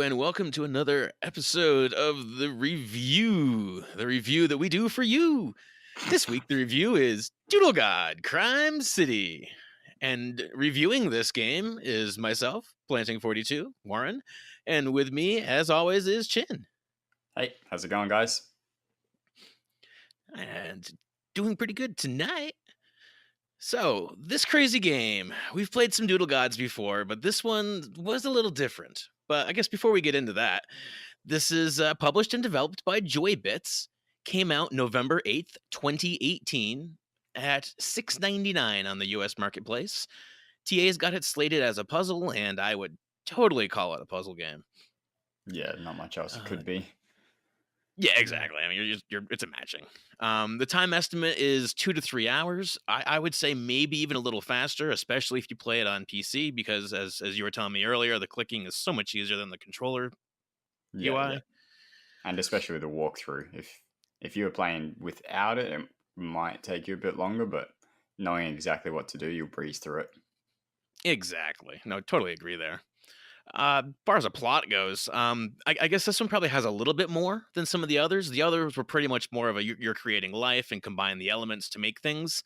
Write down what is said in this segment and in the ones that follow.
and welcome to another episode of the review that we do for you. This week, the review is Doodle God Crime City. And reviewing this game is myself, Planting42, Warren, and with me, as always, is Chin. Hey, how's it going, guys? And doing pretty good tonight. So, this crazy game, we've played some Doodle Gods before, but this one was a little different. But I guess before we get into that, this is published and developed by Joybits, came out November 8th, 2018 at $6.99 on the US marketplace. TA's got it slated as a puzzle, and I would totally call it a puzzle game. Yeah, not much else it Uh, could be. Yeah, exactly. I mean, it's a matching. The time estimate is 2 to 3 hours. I would say maybe even a little faster, especially if you play it on PC, because as you were telling me earlier, the clicking is so much easier than the controller Yeah, UI. and especially with the walkthrough. If you were playing without it, it might take you a bit longer, but knowing exactly what to do, you'll breeze through it. Exactly. No, totally agree there. Far as a plot goes, I guess this one probably has a little bit more than some of the others. The others were pretty much more of a you're creating life and combine the elements to make things.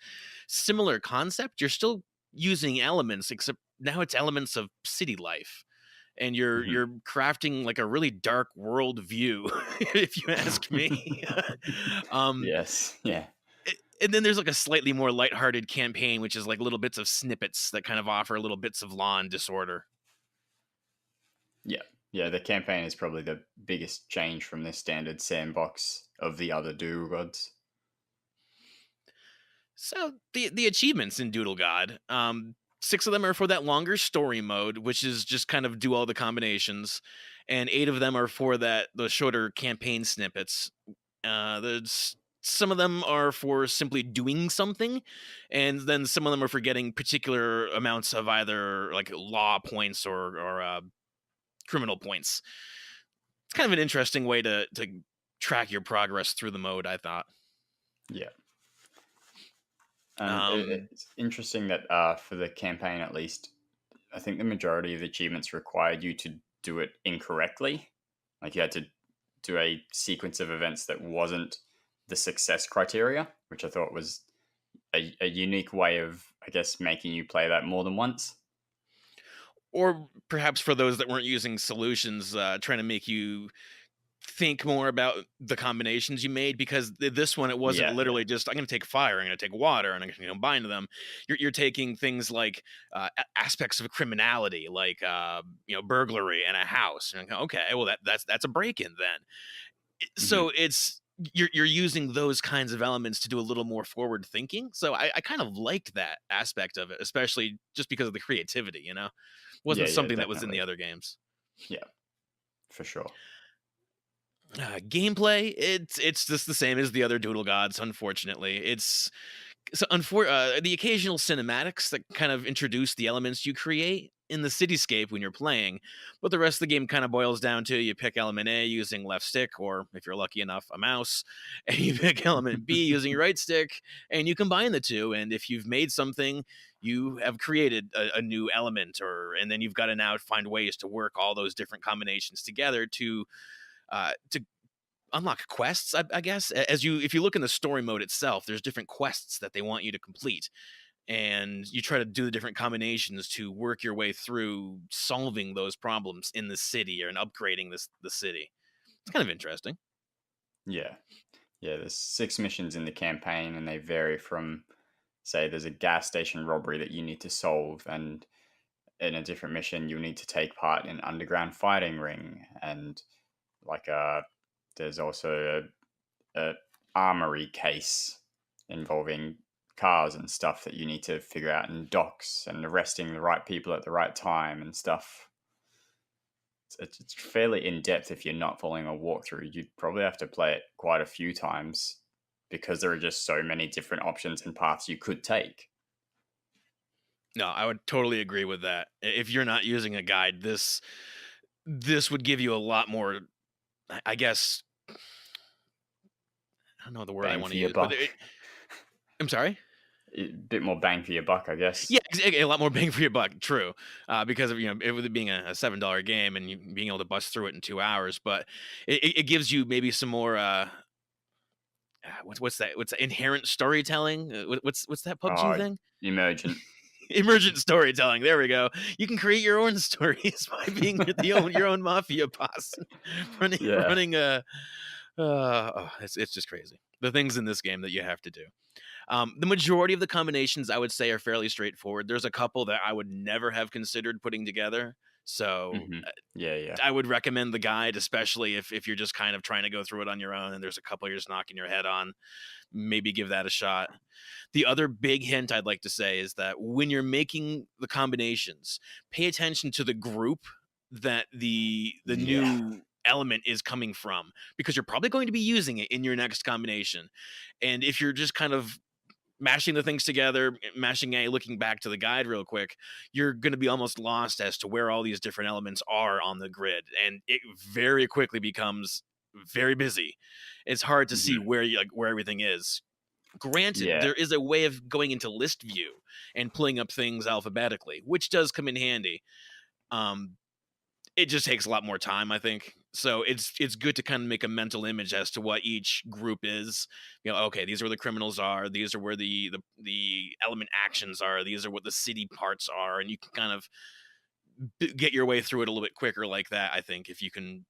Similar concept. You're still using elements, except now it's elements of city life, and Mhm. you're crafting like a really dark world view, if you ask me. um, Yes, yeah, and then there's like a slightly more lighthearted campaign, which is like little bits of snippets that kind of offer little bits of law and disorder. yeah, yeah. The campaign is probably the biggest change from the standard sandbox of the other Doodle Gods. So the achievements in Doodle God, six of them are for that longer story mode, which is just kind of do all the combinations, and eight of them are for the shorter campaign snippets. There's some of them are for simply doing something, and then some of them are for getting particular amounts of either like law points or criminal points. It's kind of an interesting way to track your progress through the mode, I thought. Yeah, and Um, it's interesting that for the campaign at least, I think the majority of the achievements required you to do it incorrectly. Like you had to do a sequence of events that wasn't the success criteria, which I thought was a unique way of, I guess, making you play that more than once. or perhaps for those that weren't using solutions, trying to make you think more about the combinations you made, because this one it wasn't Yeah, yeah. literally just I'm going to take fire, I'm going to take water, and I'm going to combine them. You're taking things like aspects of criminality, like burglary and a house. And okay, well that's a break in then. Hmm. So it's you're using those kinds of elements to do a little more forward thinking. So I kind of liked that aspect of it, especially just because of the creativity. Yeah, Wasn't yeah, something that was in the definitely. other games. Yeah, for sure. Gameplay, it's just the same as the other Doodle Gods. Unfortunately, the occasional cinematics that kind of introduce the elements you create in the cityscape when you're playing, but the rest of the game kind of boils down to you pick element A using left stick, or if you're lucky enough, a mouse, and you pick element B using your right stick, and you combine the two. And if you've made something, you have created a new element, and then you've got to now find ways to work all those different combinations together to unlock quests, I guess. If you look in the story mode itself, there's different quests that they want you to complete, and you try to do the different combinations to work your way through solving those problems in the city and upgrading the city. It's kind of interesting. Yeah, yeah. There's 6 missions in the campaign, and they vary from, say, there's a gas station robbery that you need to solve, and in a different mission, you'll need to take part in an underground fighting ring, and like there's also a armory case involving cars and stuff that you need to figure out in docks and arresting the right people at the right time and stuff. It's fairly in depth if you're not following a walkthrough. You'd probably have to play it quite a few times because there are just so many different options and paths you could take. No, I would totally agree with that. If you're not using a guide, this would give you a lot more. I guess I don't know the word I Bang want for to your use, but buck. I'm sorry. A bit more bang for your buck, I Yeah, guess. A lot more bang for your buck, true, because of, it with it being a $7 game and you being able to bust through it in 2 hours, but it gives you maybe some more, what's that inherent storytelling? What's that PUBG Oh, thing? emergent. Emergent storytelling, there we go. You can create your own stories by being your own mafia boss, running Yeah. running a it's just crazy. The things in this game that you have to do. The majority of the combinations I would say are fairly straightforward. There's a couple that I would never have considered putting together. So Hmm. Yeah, yeah. I would recommend the guide, especially if you're just kind of trying to go through it on your own and there's a couple you're just knocking your head on. Maybe give that a shot. The other big hint I'd like to say is that when you're making the combinations, pay attention to the group that the Yeah. new element is coming from, because you're probably going to be using it in your next combination. And if you're just kind of mashing the things together, mashing A, looking back to the guide real quick, you're going to be almost lost as to where all these different elements are on the grid, and it very quickly becomes very busy. It's hard to see Hmm. where everything is. Granted, Yeah. there is a way of going into list view and pulling up things alphabetically, which does come in handy. Um, it just takes a lot more time, I think. So it's good to kind of make a mental image as to what each group is. Okay, these are where the criminals are. These are where the element actions are. These are what the city parts are, and you can kind of get your way through it a little bit quicker like that. I think if you can,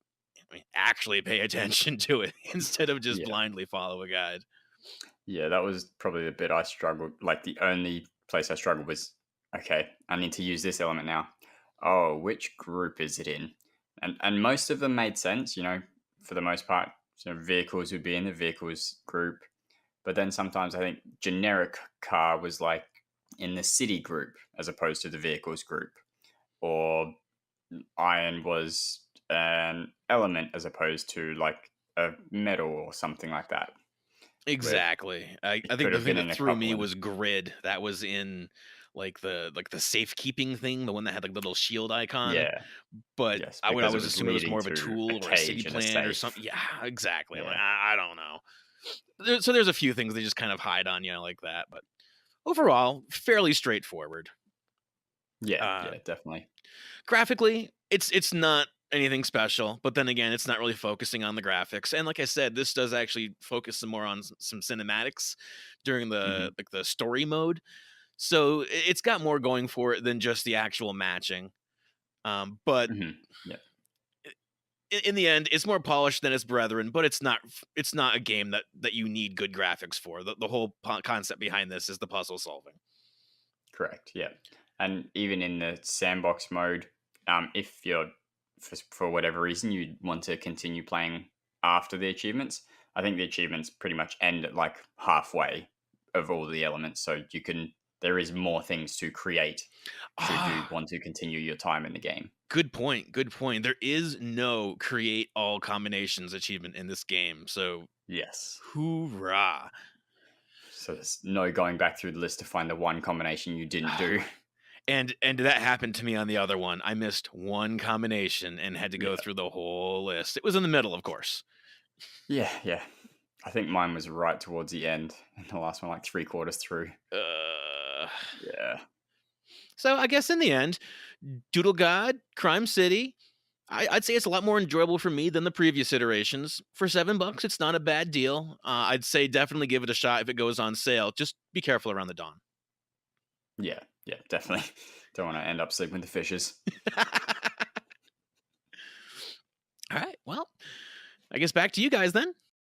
actually pay attention to it instead of just Yeah. blindly follow a guide. Yeah, that was probably the bit I struggled. Like the only place I struggled was, okay, I need to use this element now. Oh, which group is it in? And most of them made sense, for the most part. So vehicles would be in the vehicles group. But then sometimes I think generic car was like in the city group as opposed to the vehicles group. Or iron was an element as opposed to like a metal or something like that. Where Exactly. I it think could the have thing been that in a threw couple me of them. was grid. That was in like the safekeeping thing, the one that had like the little shield icon. Yeah. But Yes, I would because it always was assume it was leading more of a to a tool or a city cage and a plan or something. safe. Yeah, exactly. I'm like, Yeah. I don't know. So there's a few things they just kind of hide on you like that, but overall, fairly straightforward. Yeah, Uh, yeah, definitely. Graphically, it's not anything special, but then again, it's not really focusing on the graphics. And like I said, this does actually focus some more on some cinematics during Mhm, the story mode. So it's got more going for it than just the actual matching. But mhm. Yeah. in the end, it's more polished than its brethren. But it's not a game that you need good graphics for. The whole concept behind this is the puzzle solving. Correct. Yeah. And even in the sandbox mode, if you're for whatever reason you want to continue playing after the achievements, I think the achievements pretty much end at like halfway of all the elements. So there is more things to create should you Ah, want to continue your time in the game. good point. Good point. There is no create all combinations achievement in this game. So Yes. hoorah! So there's no going back through the list to find the one combination you didn't do. And that happened to me on the other one. I missed one combination and had to go Yeah. through the whole list. It was in the middle, of course. Yeah, yeah. I think mine was right towards the end, and the last one like three quarters through. Uh, Yeah. so I guess in the end, Doodle God, Crime City. I'd say it's a lot more enjoyable for me than the previous iterations. For $7, it's not a bad deal. I'd say definitely give it a shot if it goes on sale. Just be careful around the dawn. Yeah, yeah, definitely. Don't want to end up sleeping with the fishes. All right. Well, I guess back to you guys then.